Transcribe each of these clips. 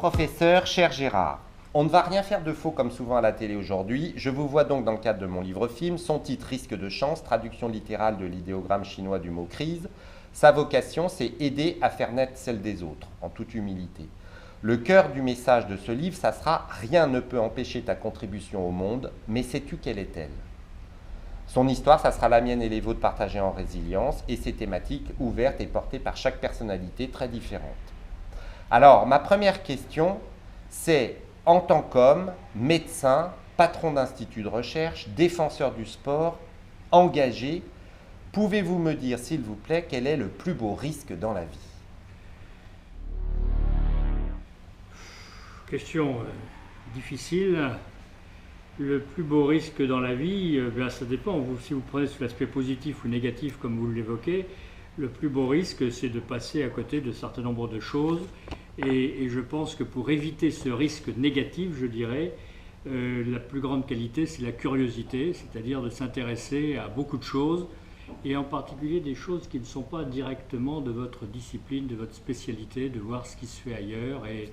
professeur, cher Gérard. On ne va rien faire de faux comme souvent à la télé aujourd'hui. Je vous vois donc dans le cadre de mon livre-film. Son titre, Risque de chance, traduction littérale de l'idéogramme chinois du mot crise. Sa vocation, c'est aider à faire naître celle des autres, en toute humilité. Le cœur du message de ce livre, ça sera « Rien ne peut empêcher ta contribution au monde, mais sais-tu quelle est-elle » Son histoire, ça sera la mienne et les vôtres partagées en résilience et ses thématiques ouvertes et portées par chaque personnalité très différente. Alors, ma première question, c'est en tant qu'homme, médecin, patron d'institut de recherche, défenseur du sport, engagé, pouvez-vous me dire, s'il vous plaît, quel est le plus beau risque dans la vie? Question difficile. Le plus beau risque dans la vie, ça dépend. Si vous prenez sur l'aspect positif ou négatif, comme vous l'évoquez, le plus beau risque, c'est de passer à côté de certain nombre de choses. Et je pense que pour éviter ce risque négatif, je dirais, la plus grande qualité, c'est la curiosité, c'est-à-dire de s'intéresser à beaucoup de choses, et en particulier des choses qui ne sont pas directement de votre discipline, de votre spécialité, de voir ce qui se fait ailleurs. Et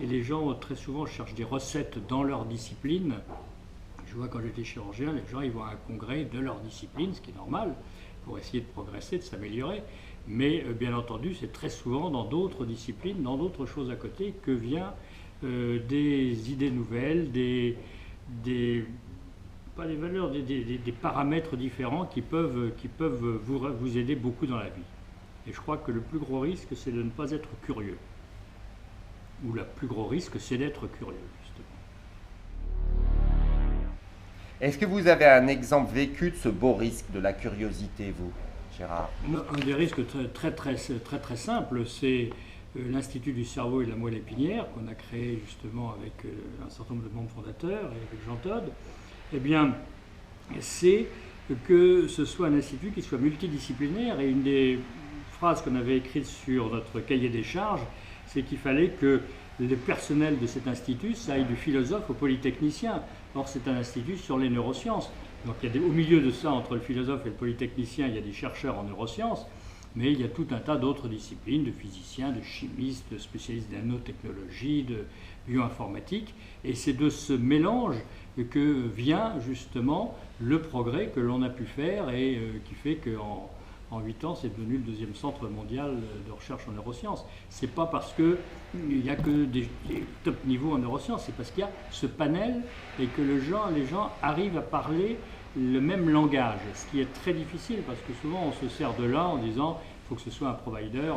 les gens, très souvent, cherchent des recettes dans leur discipline. Je vois quand j'étais chirurgien, les gens ils vont à un congrès de leur discipline, ce qui est normal, pour essayer de progresser, de s'améliorer. Mais bien entendu, c'est très souvent dans d'autres disciplines, dans d'autres choses à côté, que vient des idées nouvelles, pas des valeurs, des paramètres différents qui peuvent vous aider beaucoup dans la vie. Et je crois que le plus gros risque, c'est de ne pas être curieux. Ou le plus gros risque, c'est d'être curieux, justement. Est-ce que vous avez un exemple vécu de ce beau risque de la curiosité, vous, Gérard? Un des risques très simple, c'est l'Institut du cerveau et de la moelle épinière qu'on a créé justement avec un certain nombre de membres fondateurs et avec Jean Todt. Eh bien, c'est que ce soit un institut qui soit multidisciplinaire. Et une des phrases qu'on avait écrites sur notre cahier des charges, c'est qu'il fallait que le personnel de cet institut, ça aille du philosophe au polytechnicien. Or, c'est un institut sur les neurosciences. Donc, au milieu de ça, entre le philosophe et le polytechnicien, il y a des chercheurs en neurosciences, mais il y a tout un tas d'autres disciplines, de physiciens, de chimistes, de spécialistes de nanotechnologie, de bioinformatique. Et c'est de ce mélange que vient justement le progrès que l'on a pu faire et qui fait qu'en 8 ans, c'est devenu le deuxième centre mondial de recherche en neurosciences. C'est pas parce qu'il n'y a que des top niveaux en neurosciences, c'est parce qu'il y a ce panel et que les gens arrivent à parler le même langage, ce qui est très difficile parce que souvent on se sert de là en disant il faut que ce soit un provider,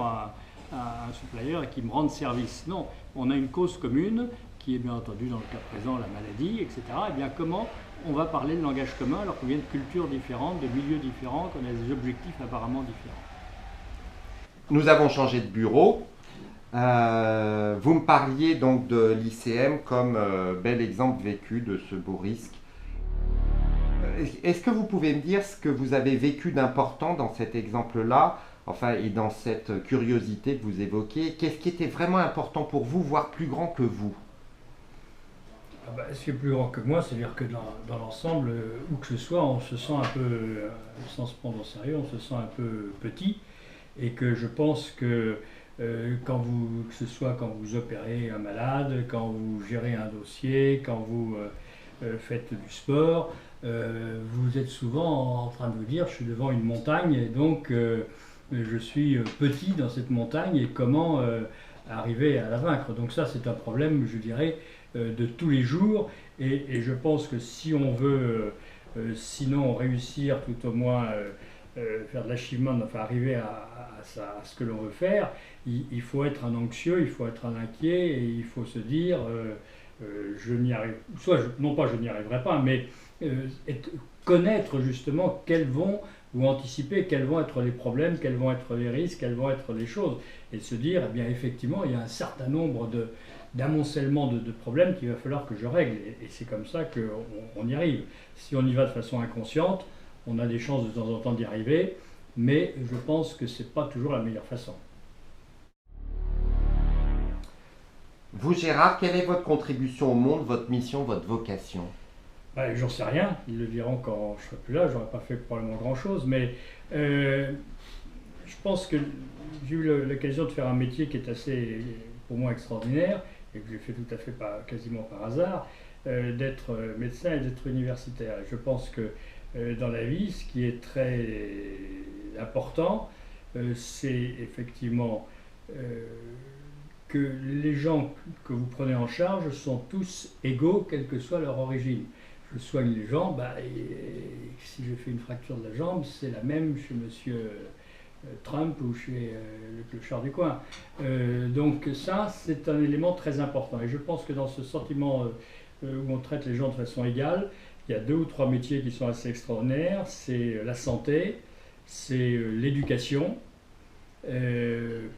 un supplier qui me rende service. Non, on a une cause commune qui est bien entendu dans le cas présent la maladie, etc. Et bien comment on va parler le langage commun alors qu'on vient de cultures différentes, de milieux différents, qu'on a des objectifs apparemment différents. Nous avons changé de bureau. Vous me parliez donc de l'ICM comme bel exemple vécu de ce beau risque. Est-ce que vous pouvez me dire ce que vous avez vécu d'important dans cet exemple-là, enfin, et dans cette curiosité que vous évoquez? Qu'est-ce qui était vraiment important pour vous, voire plus grand que vous? Ce qui est plus grand que moi, c'est-à-dire que dans l'ensemble, où que ce soit, on se sent un peu, sans se prendre au sérieux, on se sent un peu petit, et que je pense que que ce soit quand vous opérez un malade, quand vous gérez un dossier, quand vous faites du sport, vous êtes souvent en train de vous dire je suis devant une montagne et donc je suis petit dans cette montagne et comment arriver à la vaincre. Donc ça c'est un problème, je dirais, de tous les jours et je pense que si on veut sinon réussir, tout au moins faire de l'achievement, enfin arriver à ce que l'on veut faire, il faut être un anxieux, il faut être un inquiet et il faut se dire je n'y arrive, non pas je n'y arriverai pas, mais connaître justement ou anticiper quels vont être les problèmes, quels vont être les risques, quelles vont être les choses, et se dire, eh bien effectivement, il y a un certain nombre d'amoncellements de problèmes qu'il va falloir que je règle, et c'est comme ça qu'on y arrive. Si on y va de façon inconsciente, on a des chances de temps en temps d'y arriver, mais je pense que ce n'est pas toujours la meilleure façon. Vous, Gérard, quelle est votre contribution au monde, votre mission, votre vocation? J'en sais rien, ils le diront quand je ne serai plus là, j'aurais pas fait probablement grand-chose, mais je pense que j'ai eu l'occasion de faire un métier qui est assez, pour moi, extraordinaire, et que j'ai fait tout à fait quasiment par hasard, d'être médecin et d'être universitaire. Et je pense que dans la vie, ce qui est très important, c'est effectivement euh, que les gens que vous prenez en charge sont tous égaux, quelle que soit leur origine. Je soigne les gens, et si je fais une fracture de la jambe, c'est la même chez monsieur Trump ou chez le clochard du coin. Donc ça, c'est un élément très important. Et je pense que dans ce sentiment où on traite les gens de façon égale, il y a 2 ou 3 métiers qui sont assez extraordinaires. C'est la santé, c'est l'éducation,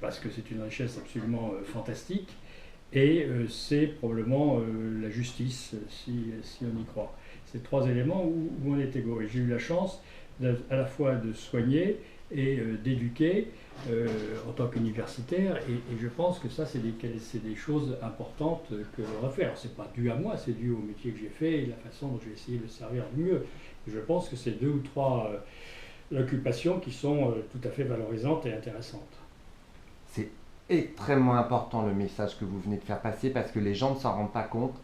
parce que c'est une richesse absolument fantastique, et c'est probablement la justice, si on y croit. C'est 3 éléments où on est égaux. Et j'ai eu la chance à la fois de soigner et d'éduquer en tant qu'universitaire, et je pense que ça, c'est des choses importantes que l'on a fait. Alors, c'est pas dû à moi, c'est dû au métier que j'ai fait et la façon dont j'ai essayé de servir du mieux. Et je pense que c'est 2 ou 3 occupations qui sont tout à fait valorisantes et intéressantes. C'est extrêmement important le message que vous venez de faire passer parce que les gens ne s'en rendent pas compte.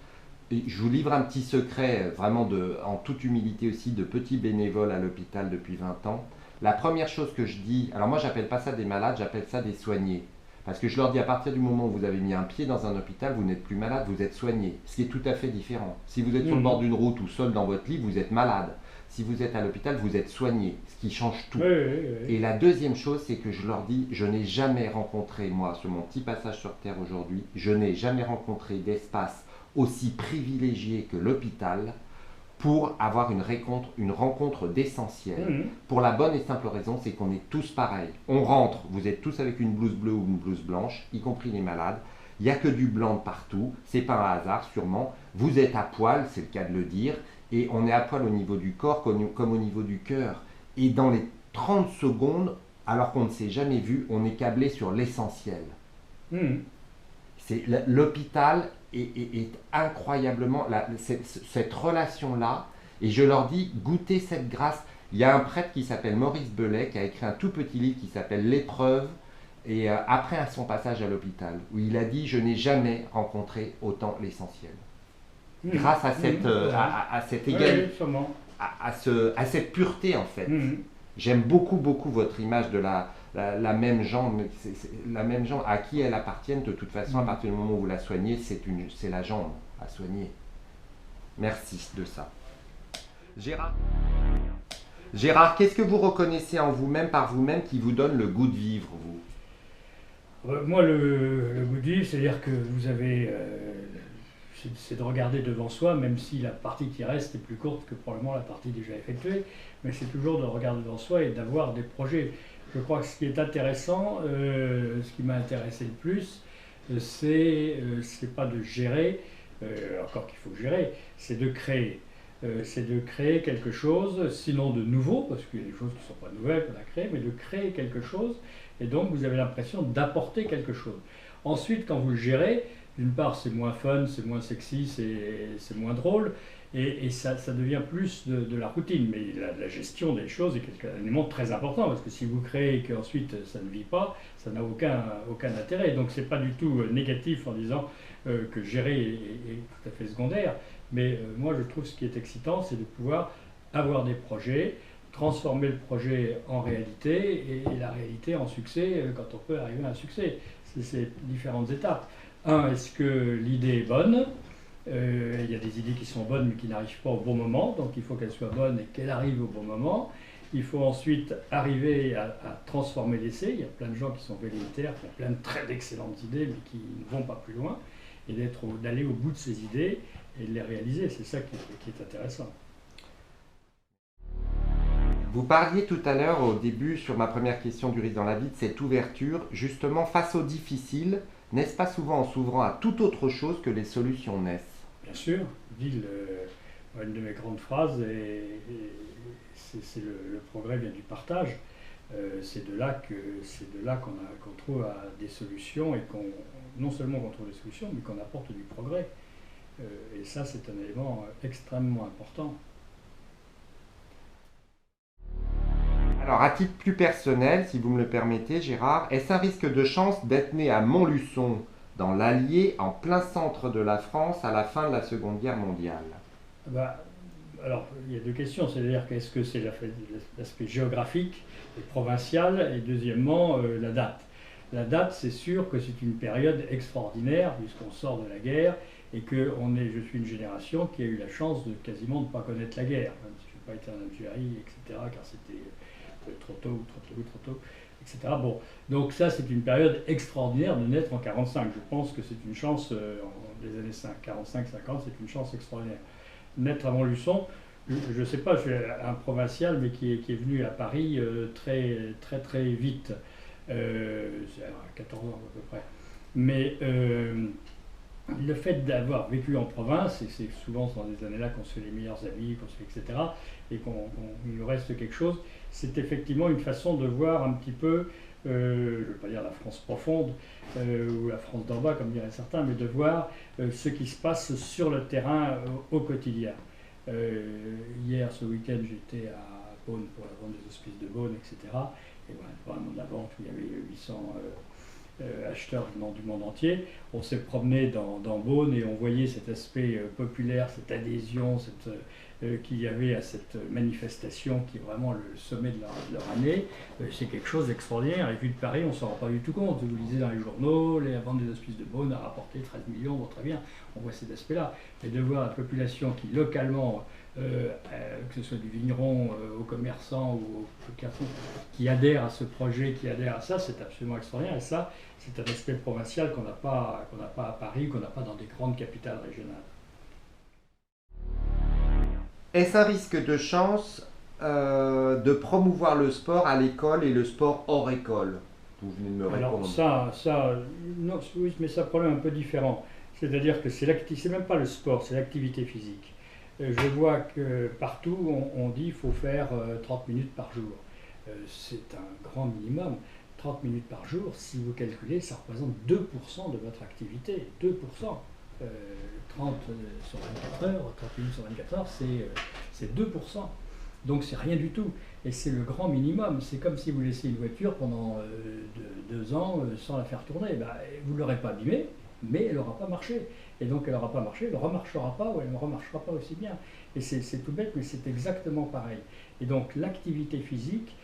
Et je vous livre un petit secret, vraiment en toute humilité aussi, de petit bénévole à l'hôpital depuis 20 ans. La première chose que je dis, alors moi j'appelle pas ça des malades, j'appelle ça des soignés. Parce que je leur dis à partir du moment où vous avez mis un pied dans un hôpital, vous n'êtes plus malade, vous êtes soigné. Ce qui est tout à fait différent. Si vous êtes sur le bord d'une route ou seul dans votre lit, vous êtes malade. Si vous êtes à l'hôpital, vous êtes soigné, ce qui change tout. Oui, oui, oui. Et la deuxième chose, c'est que je leur dis, je n'ai jamais rencontré, moi, sur mon petit passage sur Terre aujourd'hui, je n'ai jamais rencontré d'espace aussi privilégié que l'hôpital pour avoir une rencontre d'essentiel. Pour la bonne et simple raison, c'est qu'on est tous pareils. On rentre, vous êtes tous avec une blouse bleue ou une blouse blanche, y compris les malades. Il n'y a que du blanc de partout, c'est pas un hasard sûrement. Vous êtes à poil, c'est le cas de le dire, et on est à poil au niveau du corps comme au niveau du cœur. Et dans les 30 secondes, alors qu'on ne s'est jamais vu, on est câblé sur l'essentiel. L'hôpital est incroyablement, cette relation-là, et je leur dis, goûtez cette grâce. Il y a un prêtre qui s'appelle Maurice Belay, qui a écrit un tout petit livre qui s'appelle L'épreuve, et après son passage à l'hôpital, où il a dit, je n'ai jamais rencontré autant l'essentiel. Grâce à cette égalité, à cette pureté en fait. J'aime beaucoup votre image de la même jambe, la même jambe à qui elle appartient de toute façon. À partir du moment où vous la soignez, c'est la jambe à soigner. Merci de ça. Gérard, qu'est-ce que vous reconnaissez en vous-même, par vous-même, qui vous donne le goût de vivre, vous? Moi, le goût de vivre, c'est-à-dire que vous avez... c'est de regarder devant soi, même si la partie qui reste est plus courte que probablement la partie déjà effectuée, mais c'est toujours de regarder devant soi et d'avoir des projets. Je crois que ce qui est intéressant, ce qui m'a intéressé le plus, c'est pas de gérer, encore qu'il faut gérer, c'est de créer. C'est de créer quelque chose, sinon de nouveau, parce qu'il y a des choses qui ne sont pas nouvelles qu'on a créées, mais de créer quelque chose, et donc vous avez l'impression d'apporter quelque chose. Ensuite, quand vous le gérez, d'une part, c'est moins fun, c'est moins sexy, c'est moins drôle, et ça devient plus de la routine. Mais la gestion des choses est un élément très important, parce que si vous créez et qu'ensuite ça ne vit pas, ça n'a aucun intérêt. Donc c'est pas du tout négatif en disant que gérer est tout à fait secondaire, mais moi je trouve ce qui est excitant, c'est de pouvoir avoir des projets, transformer le projet en réalité, et la réalité en succès quand on peut arriver à un succès. C'est différentes étapes. Est-ce que l'idée est bonne? Il y a des idées qui sont bonnes mais qui n'arrivent pas au bon moment, donc il faut qu'elles soient bonnes et qu'elles arrivent au bon moment. Il faut ensuite arriver à transformer l'essai. Il y a plein de gens qui sont velléitaires, qui ont plein de d'excellentes idées mais qui ne vont pas plus loin, et d'aller au bout de ces idées et de les réaliser. C'est ça qui est intéressant. Vous parliez tout à l'heure au début sur ma première question du risque dans la vie de cette ouverture, justement face au difficile. N'est-ce pas souvent en s'ouvrant à toute autre chose que les solutions naissent? Bien sûr, une de mes grandes phrases, c'est le progrès vient du partage. C'est de là qu'on trouve des solutions, et non seulement qu'on trouve des solutions, mais qu'on apporte du progrès. Et ça, c'est un élément extrêmement important. Alors, à titre plus personnel, si vous me le permettez, Gérard, est-ce un risque de chance d'être né à Montluçon, dans l'Allier, en plein centre de la France, à la fin de la Seconde Guerre mondiale? Bah, alors, il y a deux questions. C'est-à-dire qu'est-ce que c'est l'aspect géographique et provincial, et deuxièmement, la date. La date, c'est sûr que c'est une période extraordinaire, puisqu'on sort de la guerre, et que je suis une génération qui a eu la chance de quasiment ne pas connaître la guerre, même si je n'ai pas été en Algérie, etc., car c'était trop tôt, ou trop tôt, etc. Bon, donc ça, c'est une période extraordinaire de naître en 45. Je pense que c'est une chance, les années 45-50, c'est une chance extraordinaire. Naître à Montluçon, je ne sais pas, je suis un provincial, mais qui est venu à Paris très vite, c'est à 14 ans à peu près. Mais le fait d'avoir vécu en province, et c'est souvent dans ces années-là qu'on se fait les meilleurs amis, qu'on se fait, etc., et qu'il nous reste quelque chose, c'est effectivement une façon de voir un petit peu, je ne veux pas dire la France profonde, ou la France d'en bas, comme diraient certains, mais de voir ce qui se passe sur le terrain au quotidien. Hier, ce week-end, j'étais à Beaune pour la vente des hospices de Beaune, etc. Et voilà, vraiment de la vente où il y avait 800 acheteurs du monde entier. On s'est promené dans Beaune et on voyait cet aspect populaire, cette adhésion qu'il y avait à cette manifestation qui est vraiment le sommet de leur année. C'est quelque chose d'extraordinaire. Et vu de Paris, on ne s'en rend pas du tout compte. Vous lisez dans les journaux, la vente des hospices de Beaune a rapporté 13 millions, bon, très bien, on voit cet aspect-là. Et de voir la population qui, localement, que ce soit du vigneron aux commerçants ou aux carrefours, qui adhèrent à ce projet, qui adhèrent à ça, c'est absolument extraordinaire. Et ça, c'est un aspect provincial qu'on n'a pas à Paris, qu'on n'a pas dans des grandes capitales régionales. Est-ce un risque de chance de promouvoir le sport à l'école et le sport hors école? Vous venez de me répondre. Alors non, oui, mais c'est un problème un peu différent. C'est-à-dire que c'est même pas le sport, c'est l'activité physique. Je vois que partout, on dit qu'il faut faire 30 minutes par jour. C'est un grand minimum. 30 minutes par jour, si vous calculez, ça représente 2% de votre activité. 2%. 30 sur 24 heures, 30 minutes sur 24 heures, c'est 2%. Donc c'est rien du tout. Et c'est le grand minimum. C'est comme si vous laissiez une voiture pendant 2 ans sans la faire tourner. Vous ne l'aurez pas abîmée, mais elle n'aura pas marché. Et donc elle n'aura pas marché, elle ne remarchera pas ou elle ne remarchera pas aussi bien. Et c'est tout bête, mais c'est exactement pareil. Et donc l'activité physique,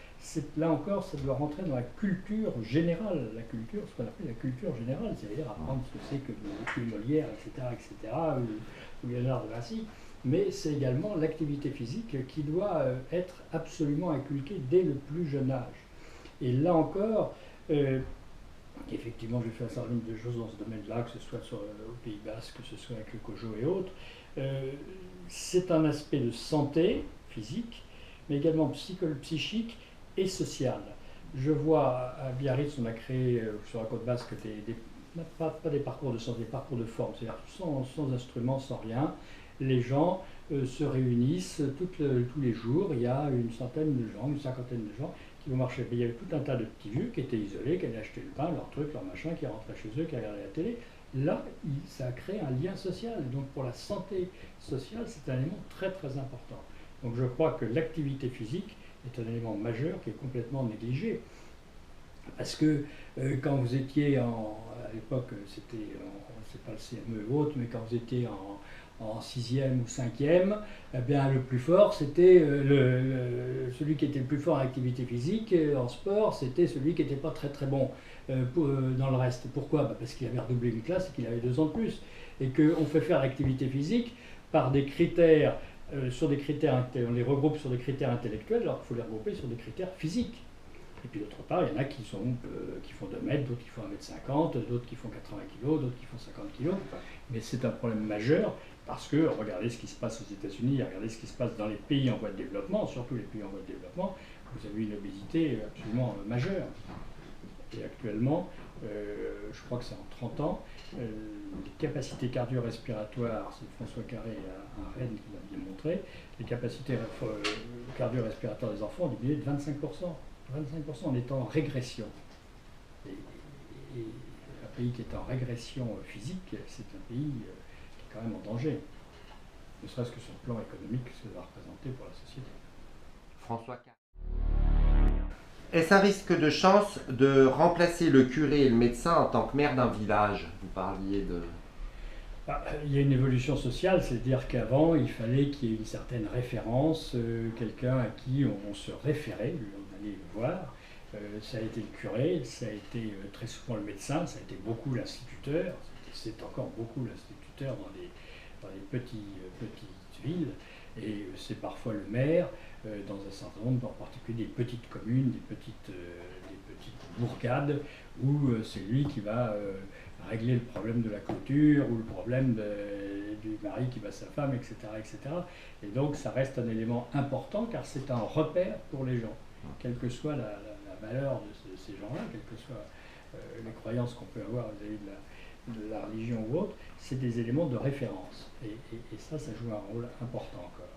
là encore, ça doit rentrer dans la culture générale, ce qu'on appelle la culture générale, c'est-à-dire apprendre ce que c'est que Molière, etc., ou Léonard de Vinci. Mais c'est également l'activité physique qui doit être absolument inculquée dès le plus jeune âge. Et là encore, effectivement, j'ai fait un certain nombre de choses dans ce domaine-là, que ce soit au Pays Basque, que ce soit avec le COJO et autres. C'est un aspect de santé physique, mais également psychique et social. Je vois à Biarritz, on a créé sur la côte basque pas des parcours de santé, des parcours de forme, c'est-à-dire sans instruments, sans rien. Les gens se réunissent tous les jours, il y a une cinquantaine de gens qui vont marcher. Il y avait tout un tas de petits vieux qui étaient isolés, qui allaient acheter le pain, leur truc, leur machin, qui rentraient chez eux, qui regardaient la télé. Là, ça a créé un lien social. Donc pour la santé sociale, c'est un élément très très important. Donc je crois que l'activité physique est un élément majeur qui est complètement négligé. Parce que quand vous étiez à l'époque, c'est pas le CME ou autre, mais quand vous étiez en 6e ou 5e, eh bien, le plus fort, c'était celui qui était le plus fort en activité physique, en sport, c'était celui qui n'était pas très très bon dans le reste. Pourquoi? Parce qu'il avait redoublé une classe et qu'il avait 2 ans de plus. Et qu'on fait faire l'activité physique par des critères, on les regroupe sur des critères intellectuels, alors qu'il faut les regrouper sur des critères physiques. Et puis d'autre part, il y en a qui font 2 mètres, d'autres qui font 1,50 m, d'autres qui font 80 kg, d'autres qui font 50 kg. Mais c'est un problème majeur parce que regardez ce qui se passe aux États-Unis, regardez ce qui se passe dans les pays en voie de développement, surtout les pays en voie de développement, vous avez une obésité absolument majeure. Et actuellement, je crois que c'est en 30 ans, les capacités cardio-respiratoires, c'est François Carré à Rennes qui l'a bien montré, les capacités cardio-respiratoires des enfants ont diminué de 25%. 25% en étant en régression. Et un pays qui est en régression physique, c'est un pays qui est quand même en danger. Ne serait-ce que sur le plan économique, ce que ça va représenter pour la société. François Carré. Est-ce un risque de chance de remplacer le curé et le médecin en tant que maire d'un village? Vous parliez de... Il y a une évolution sociale, c'est-à-dire qu'avant, il fallait qu'il y ait une certaine référence, quelqu'un à qui on se référait, on allait le voir. Ça a été le curé, ça a été très souvent le médecin, ça a été beaucoup l'instituteur, c'est encore beaucoup l'instituteur dans les petites villes, et c'est parfois le maire, dans un certain nombre, en particulier des petites communes, des petites bourgades, où c'est lui qui va régler le problème de la clôture ou le problème du mari qui bat sa femme, etc., etc. Et donc ça reste un élément important car c'est un repère pour les gens, quelle que soit la valeur de ces gens-là, quelles que soient les croyances qu'on peut avoir vis-à-vis de la religion ou autre, c'est des éléments de référence. Et ça joue un rôle important encore.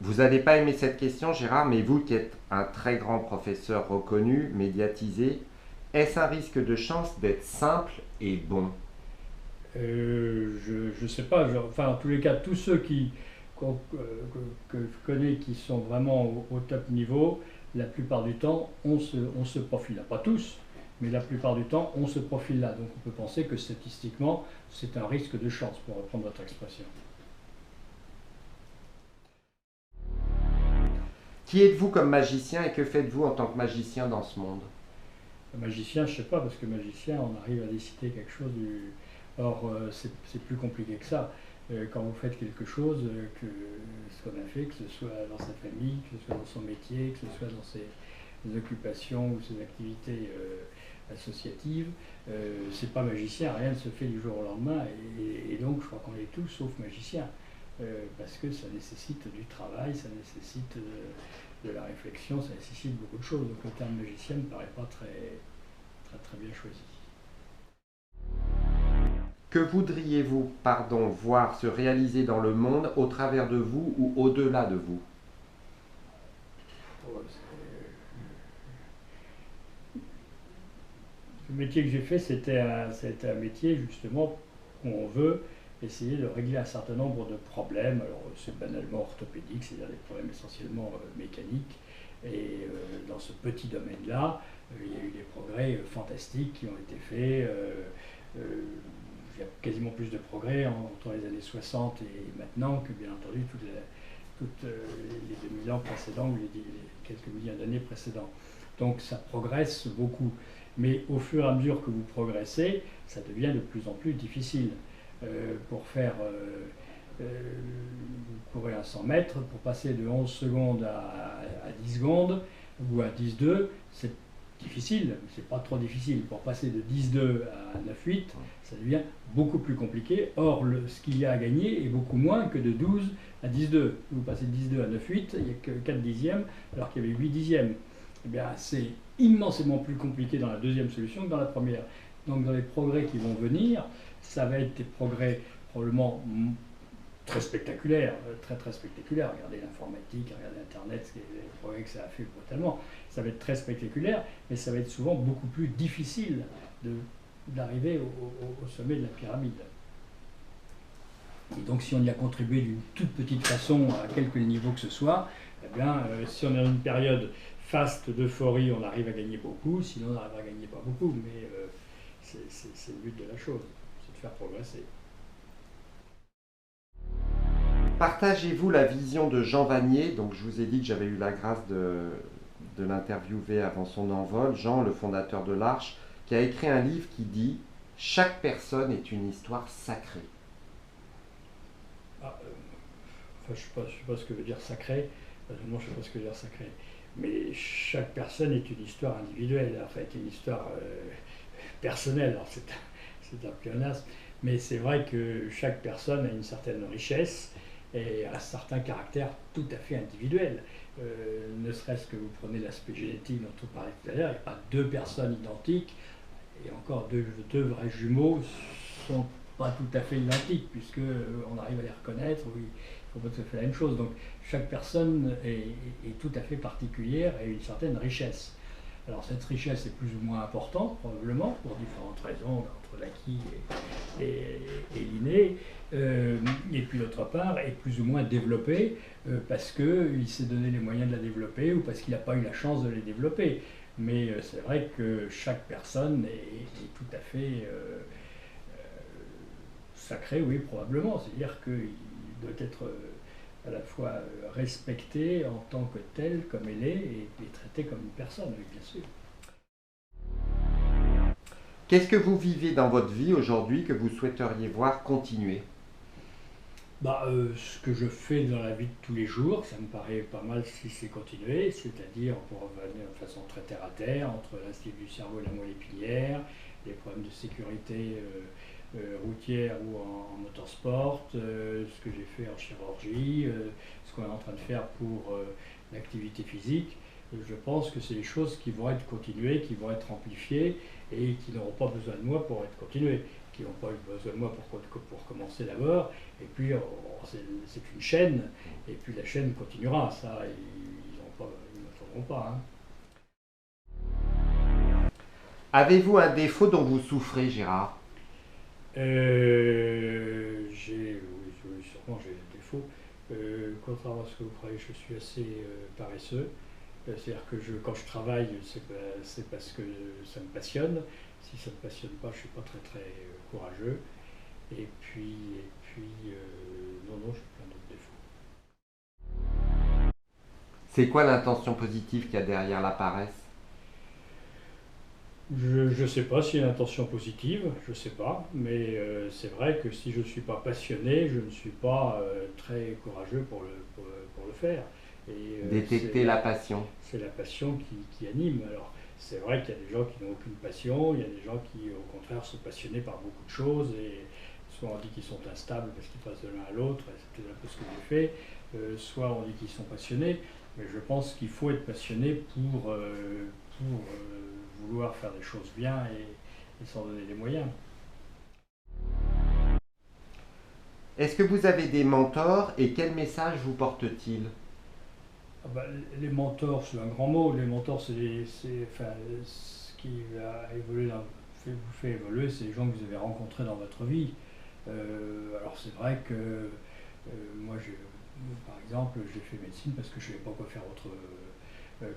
Vous n'allez pas aimer cette question, Gérard, mais vous qui êtes un très grand professeur reconnu, médiatisé, est-ce un risque de chance d'être simple et bon? Je ne sais pas. Enfin, en tous les cas, tous ceux que je connais qui sont vraiment au top niveau, la plupart du temps, on se profile là. Pas tous, mais la plupart du temps, on se profile là. Donc on peut penser que statistiquement, c'est un risque de chance, pour reprendre votre expression. Qui êtes-vous comme magicien et que faites-vous en tant que magicien dans ce monde? Magicien, je ne sais pas, parce que magicien, on arrive à décider quelque chose du... Or, c'est plus compliqué que ça. Quand vous faites quelque chose, que ce qu'on a fait, que ce soit dans sa famille, que ce soit dans son métier, que ce soit dans ses occupations ou ses activités associatives, c'est pas magicien, rien ne se fait du jour au lendemain, et donc je crois qu'on est tous sauf magicien, parce que ça nécessite du travail, ça nécessite de la réflexion, ça nécessite beaucoup de choses. Donc le terme magicien ne me paraît pas très bien choisi. Que voudriez-vous, voir se réaliser dans le monde au travers de vous ou au-delà de vous? Le métier que j'ai fait, c'était un métier justement où on veut essayer de régler un certain nombre de problèmes. Alors c'est banalement orthopédique, c'est-à-dire des problèmes essentiellement mécaniques. Et dans ce petit domaine-là, il y a eu des progrès fantastiques qui ont été faits. Il y a quasiment plus de progrès entre les années 60 et maintenant que, bien entendu, toutes les 2000 ans précédents ou les quelques millions d'années précédentes. Donc ça progresse beaucoup. Mais au fur et à mesure que vous progressez, ça devient de plus en plus difficile. Pour faire courir à 100 mètres, pour passer de 11 secondes à 10 secondes ou à 10,2, c'est difficile, c'est pas trop difficile. Pour passer de 10,2 à 9,8, ça devient beaucoup plus compliqué. Or, ce qu'il y a à gagner est beaucoup moins que de 12 à 10,2. Vous passez de 10,2 à 9,8, il n'y a que 4 dixièmes, alors qu'il y avait 8 dixièmes. Eh bien, c'est immensément plus compliqué dans la deuxième solution que dans la première. Donc, dans les progrès qui vont venir, ça va être des progrès probablement très spectaculaires, très spectaculaires. Regardez l'informatique, regardez Internet, les progrès que ça a fait brutalement. Ça va être très spectaculaire, mais ça va être souvent beaucoup plus difficile d'arriver au sommet de la pyramide. Et donc si on y a contribué d'une toute petite façon, à quelque niveau que ce soit, eh bien, si on est dans une période faste d'euphorie, on arrive à gagner beaucoup, sinon on n'arrive à gagner pas beaucoup, mais c'est le but de la chose, c'est de faire progresser. Partagez-vous la vision de Jean Vanier? Donc je vous ai dit que j'avais eu la grâce de l'interviewer avant son envol. Jean, le fondateur de l'Arche, qui a écrit un livre qui dit « Chaque personne est une histoire sacrée ». Je ne sais pas ce que veut dire sacré. Moi, je ne sais pas ce que veut dire sacré. Mais chaque personne est une histoire individuelle, en fait, une histoire personnelle. Alors c'est un pléonasme, mais c'est vrai que chaque personne a une certaine richesse et a certains caractères tout à fait individuels. Ne serait-ce que vous prenez l'aspect génétique dont on parlait tout à l'heure, il n'y a pas deux personnes identiques, et encore deux vrais jumeaux ne sont pas tout à fait identiques, puisqu'on arrive à les reconnaître, oui, il ne faut pas tout à fait la même chose. Donc chaque personne est tout à fait particulière et a une certaine richesse. Alors cette richesse est plus ou moins importante, probablement, pour différentes raisons, entre l'acquis et l'inné, et puis d'autre part, est plus ou moins développée parce qu'il s'est donné les moyens de la développer ou parce qu'il n'a pas eu la chance de les développer. Mais c'est vrai que chaque personne est tout à fait sacré, oui, probablement. C'est-à-dire qu'il doit être à la fois respecté en tant que tel, comme elle est, et traité comme une personne, oui, bien sûr. Qu'est-ce que vous vivez dans votre vie aujourd'hui que vous souhaiteriez voir continuer? Ce que je fais dans la vie de tous les jours, ça me paraît pas mal si c'est continué, c'est-à-dire pour revenir de façon très terre à terre, entre l'Institut du cerveau et la moelle épinière, les problèmes de sécurité routière ou en motorsport, ce que j'ai fait en chirurgie, ce qu'on est en train de faire pour l'activité physique. Je pense que c'est des choses qui vont être continuées, qui vont être amplifiées et qui n'auront pas besoin de moi pour être continuées, qui n'ont pas besoin de moi pour commencer d'abord. Et puis c'est une chaîne, et puis la chaîne continuera. Ça, ils ne m'attendront pas. Hein. Avez-vous un défaut dont vous souffrez, Gérard? Oui, sûrement j'ai des défauts. Contrairement à ce que vous croyez, je suis assez paresseux. C'est-à-dire que quand je travaille, c'est parce que ça me passionne. Si ça ne me passionne pas, je ne suis pas très très courageux. Non, j'ai plein d'autres défauts. C'est quoi l'intention positive qu'il y a derrière la paresse? Je ne sais pas s'il y a une intention positive, je ne sais pas, mais c'est vrai que si je ne suis pas passionné, je ne suis pas très courageux pour le faire. Et, Détecter la passion. C'est la passion qui anime. Alors, c'est vrai qu'il y a des gens qui n'ont aucune passion, il y a des gens qui, au contraire, sont passionnés par beaucoup de choses, et soit on dit qu'ils sont instables parce qu'ils passent de l'un à l'autre, et c'est peut-être un peu ce que j'ai fait, soit on dit qu'ils sont passionnés, mais je pense qu'il faut être passionné pour vouloir faire des choses bien et s'en donner les moyens. Est-ce que vous avez des mentors et quel message vous portent-ils? Les mentors, c'est un grand mot. Les mentors, ce qui va évoluer vous fait évoluer, c'est les gens que vous avez rencontrés dans votre vie. Alors c'est vrai que moi, par exemple, j'ai fait médecine parce que je ne savais pas quoi faire autre,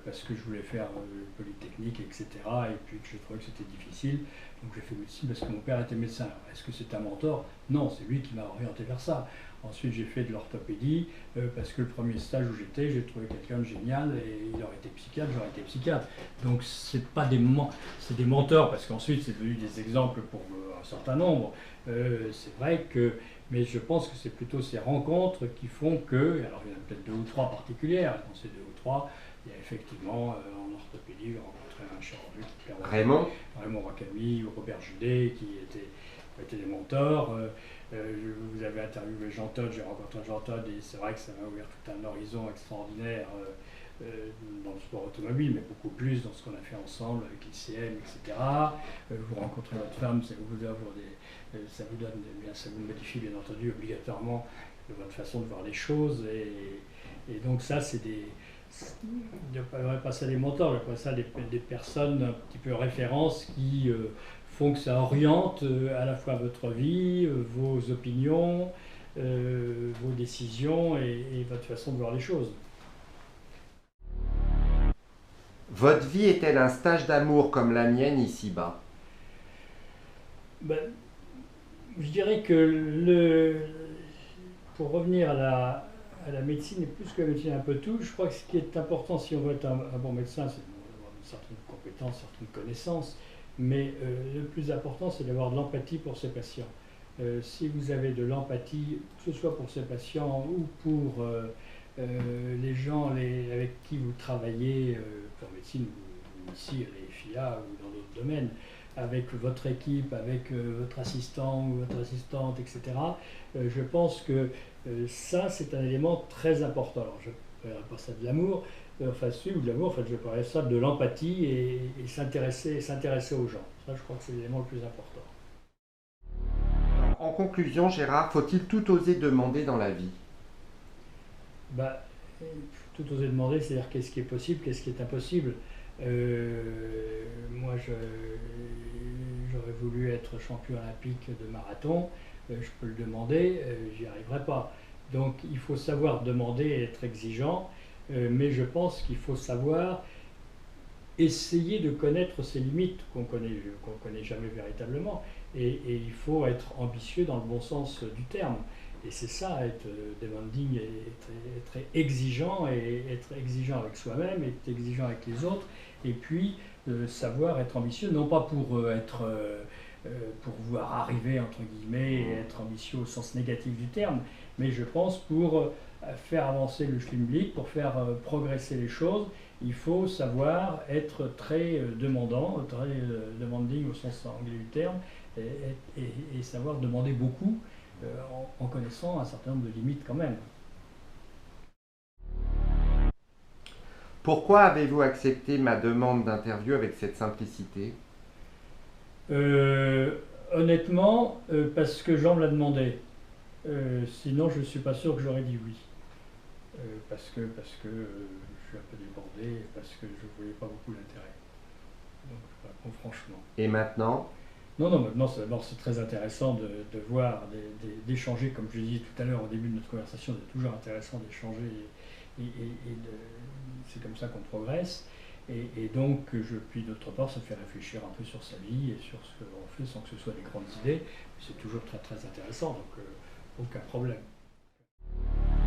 parce que je voulais faire Polytechnique, etc. Et puis que je trouvais que c'était difficile. Donc j'ai fait médecine parce que mon père était médecin. Est-ce que c'est un mentor? Non, c'est lui qui m'a orienté vers ça. Ensuite, j'ai fait de l'orthopédie parce que le premier stage où j'étais, j'ai trouvé quelqu'un de génial et il aurait été psychiatre, j'aurais été psychiatre. Donc, c'est pas c'est des mentors parce qu'ensuite, c'est devenu des exemples pour un certain nombre. C'est vrai que, mais je pense que c'est plutôt ces rencontres qui font que, alors il y en a peut-être 2 ou 3 particulières, dans ces 2 ou 3, il y a effectivement en orthopédie, j'ai rencontré un chirurgien Raymond Rakami ou Robert Judet qui étaient des mentors. Vous avez interviewé Jean Todt, j'ai rencontré Jean Todt et c'est vrai que ça m'a ouvert tout un horizon extraordinaire dans le sport automobile, mais beaucoup plus dans ce qu'on a fait ensemble avec l'ICM, etc. Vous rencontrez votre femme, ça vous modifie bien entendu obligatoirement votre façon de voir les choses et donc ça c'est je ne pas ça des mentors, je pas ça des personnes un petit peu références qui font que ça oriente à la fois votre vie, vos opinions, vos décisions et votre façon de voir les choses. Votre vie est-elle un stage d'amour comme la mienne ici-bas? Je dirais que pour revenir à la médecine, et plus que la médecine, un peu tout, je crois que ce qui est important si on veut être un bon médecin, c'est d'avoir une certaine compétence, certaines connaissances, mais le plus important, c'est d'avoir de l'empathie pour ses patients. Si vous avez de l'empathie, que ce soit pour ses patients ou pour les gens avec qui vous travaillez, en médecine ou ici à la FIA ou dans d'autres domaines, avec votre équipe, avec votre assistant ou votre assistante, etc. Je pense que ça, c'est un élément très important. Alors, je ne parlerai pas ça de l'amour, ou de l'amour, en fait, je parlerai ça de l'empathie et s'intéresser aux gens. Ça, je crois que c'est l'élément le plus important. En conclusion, Gérard, faut-il tout oser demander dans la vie? Tout oser demander, c'est-à-dire qu'est-ce qui est possible, qu'est-ce qui est impossible. Moi, j'aurais voulu être champion olympique de marathon. Je peux le demander, j'y arriverai pas. Donc, il faut savoir demander et être exigeant, mais je pense qu'il faut savoir essayer de connaître ses limites qu'on connaît jamais véritablement. Et il faut être ambitieux dans le bon sens du terme. Et c'est ça, être demanding, être exigeant, et être exigeant avec soi-même, être exigeant avec les autres, et puis savoir être ambitieux, non pas pour pouvoir arriver, entre guillemets, et être ambitieux au sens négatif du terme, mais je pense pour faire avancer le Schlimblick, pour faire progresser les choses, il faut savoir être très demandant, très demanding au sens anglais du terme, et savoir demander beaucoup en connaissant un certain nombre de limites quand même. Pourquoi avez-vous accepté ma demande d'interview avec cette simplicité? Euh, Honnêtement, parce que Jean me l'a demandé. Sinon, je ne suis pas sûr que j'aurais dit oui. Parce que je suis un peu débordé, parce que je ne voyais pas beaucoup l'intérêt. Donc, je réponds franchement. Et maintenant? Non, non, maintenant c'est très intéressant de voir, d'échanger, comme je l'ai dit tout à l'heure au début de notre conversation, c'est toujours intéressant d'échanger c'est comme ça qu'on progresse. Et donc, puis d'autre part, ça fait réfléchir un peu sur sa vie et sur ce qu'on fait sans que ce soit des grandes idées. C'est toujours très très intéressant, donc aucun problème.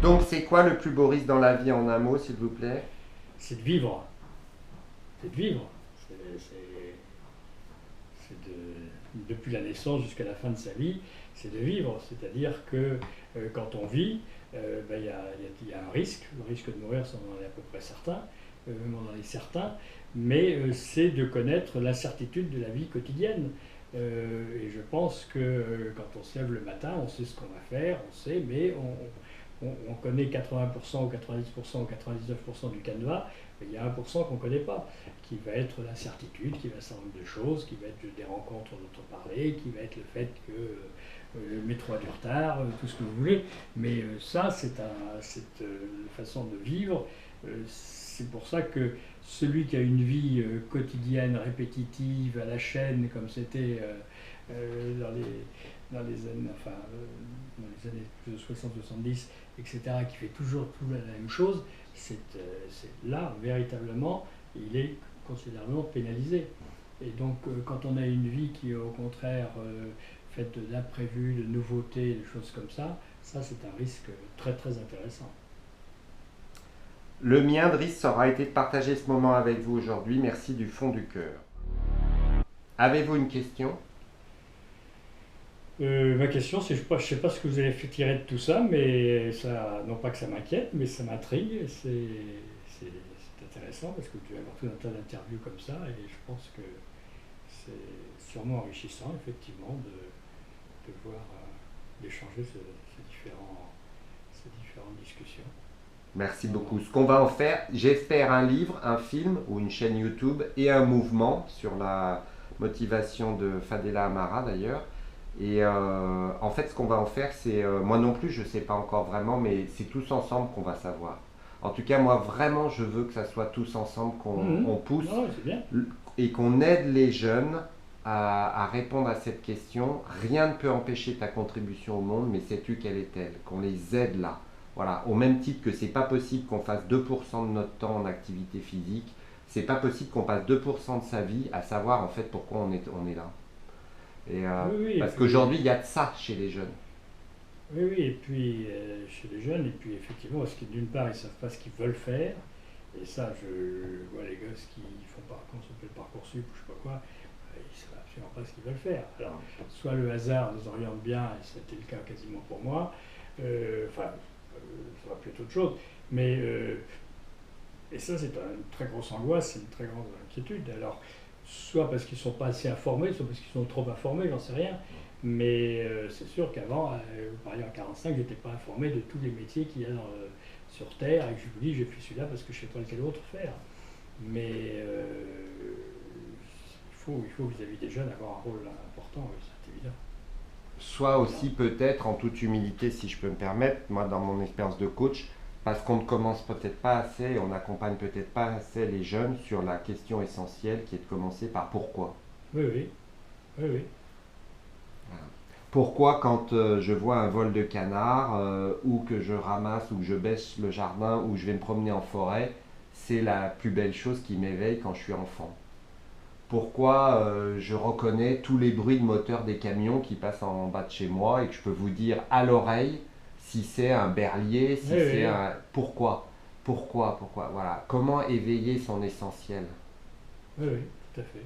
Donc c'est quoi le plus beau risque dans la vie en un mot, s'il vous plaît? C'est de vivre. C'est de vivre. Depuis la naissance jusqu'à la fin de sa vie, c'est de vivre. C'est-à-dire que quand on vit, il y a un risque. Le risque de mourir, ça, on en est à peu près certain. On en est certain. Mais c'est de connaître l'incertitude de la vie quotidienne. Et je pense que quand on se lève le matin, on sait ce qu'on va faire, on sait, mais on connaît 80% ou 90% ou 99% du canevas, mais il y a 1% qu'on ne connaît pas, qui va être l'incertitude, qui va être un certain nombre de choses, qui va être des rencontres dont on parlait, qui va être le fait que le métro a du retard, tout ce que vous voulez. Mais ça, c'est une façon de vivre. C'est pour ça que celui qui a une vie quotidienne, répétitive, à la chaîne, comme c'était dans les années, dans les années 60-70, etc., qui fait toujours la même chose, c'est là, véritablement, il est considérablement pénalisé. Et donc, quand on a une vie qui est au contraire faite d'imprévus, de nouveautés, de choses comme ça c'est un risque très très intéressant. Le mien, Driss, aura été de partager ce moment avec vous aujourd'hui. Merci du fond du cœur. Avez-vous une question? Ma question, c'est, je ne sais pas ce que vous allez tirer de tout ça, mais ça, non pas que ça m'inquiète, mais ça m'intrigue. C'est intéressant parce que vous devez avoir tout un tas d'interviews comme ça, et je pense que c'est sûrement enrichissant, effectivement, de voir, d'échanger ces différentes discussions. Merci beaucoup. Ce qu'on va en faire, j'espère un livre, un film ou une chaîne YouTube et un mouvement sur la motivation de Fadela Amara d'ailleurs. Et en fait, ce qu'on va en faire, c'est, moi non plus, je ne sais pas encore vraiment, mais c'est tous ensemble qu'on va savoir. En tout cas, moi vraiment, je veux que ça soit tous ensemble qu'on pousse et qu'on aide les jeunes à répondre à cette question. Rien ne peut empêcher ta contribution au monde, mais sais-tu quelle est-elle? Qu'on les aide là. Voilà, au même titre que c'est pas possible qu'on fasse 2% de notre temps en activité physique, c'est pas possible qu'on passe 2% de sa vie à savoir en fait pourquoi on est là. Et, parce qu'aujourd'hui, il y a de ça chez les jeunes. Oui, oui, et puis chez les jeunes, et puis effectivement, parce que d'une part, ils ne savent pas ce qu'ils veulent faire, et ça, je vois les gosses qui font comment ça s'appelle, Parcoursup ou je sais pas quoi, ils ne savent absolument pas ce qu'ils veulent faire. Alors, soit le hasard les oriente bien, et c'était le cas quasiment pour moi, ça va plutôt autre chose, mais et ça, c'est une très grosse angoisse, c'est une très grande inquiétude. Alors, soit parce qu'ils ne sont pas assez informés, soit parce qu'ils sont trop informés, j'en sais rien. Mais c'est sûr qu'avant, vous parliez en 45, je n'étais pas informé de tous les métiers qu'il y a sur Terre, et que je vous dis, j'ai fait celui-là parce que je ne sais pas lequel autre faire. Mais il faut vis-à-vis des jeunes avoir un rôle important, c'est évident. Soit aussi peut-être, en toute humilité, si je peux me permettre, moi dans mon expérience de coach, parce qu'on ne commence peut-être pas assez, on n'accompagne peut-être pas assez les jeunes sur la question essentielle qui est de commencer par pourquoi. Oui, oui. Oui, oui. Pourquoi quand je vois un vol de canard ou que je ramasse ou que je bêche le jardin ou que je vais me promener en forêt, c'est la plus belle chose qui m'éveille quand je suis enfant. Pourquoi je reconnais tous les bruits de moteur des camions qui passent en bas de chez moi et que je peux vous dire à l'oreille si c'est un berlier, si c'est un... Pourquoi, voilà. Comment éveiller son essentiel? Oui, tout à fait.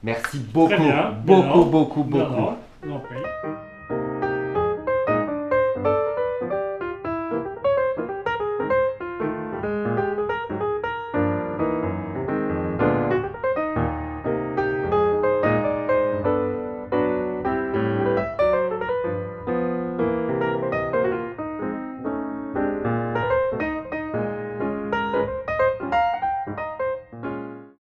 Merci beaucoup, Très bien. beaucoup. Non, non, non, oui.